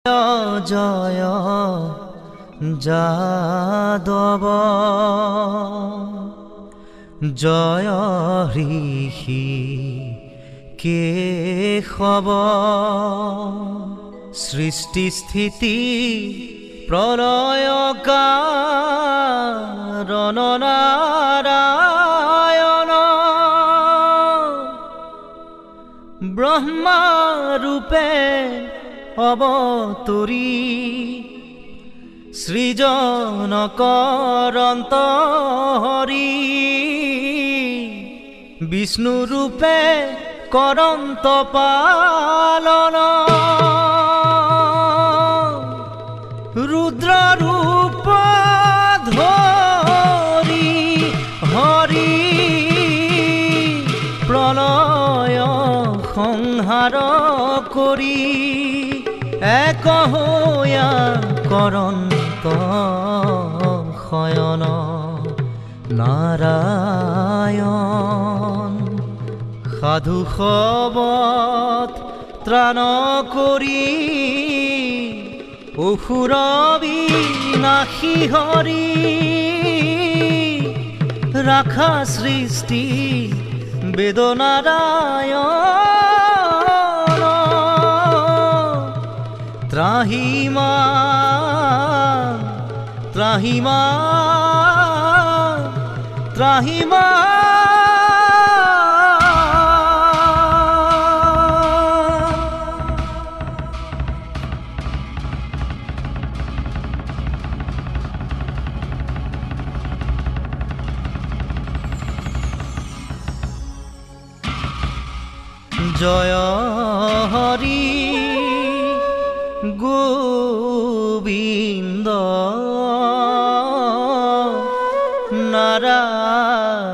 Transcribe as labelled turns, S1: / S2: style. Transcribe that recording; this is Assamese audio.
S1: জয় যাদৱ জয় ঋষি কেশৱ সৃষ্টি স্থিতি প্ৰলয় কাৰণ নাৰায়ণ ব্ৰহ্মা ৰূপে অবতৰী সৃজন কৰন্ত হৰি বিষ্ণু ৰূপে কৰন্ত পালন ৰুদ্ৰ ৰূপ ধৰি হৰি প্ৰলয় সংহাৰ কৰি এক হোয়া কৰন্ত শয়ন নাৰায়ণ সাধু সবত ত্ৰাণ কৰি অসুৰ বিনাশী হৰি ৰাখা সৃষ্টি বেদনাৰায়ণ ত্ৰাহিমা ত্ৰাহিমা ত্ৰাহিমা জয় হৰি গোবিন্দ নাৰায়ণ।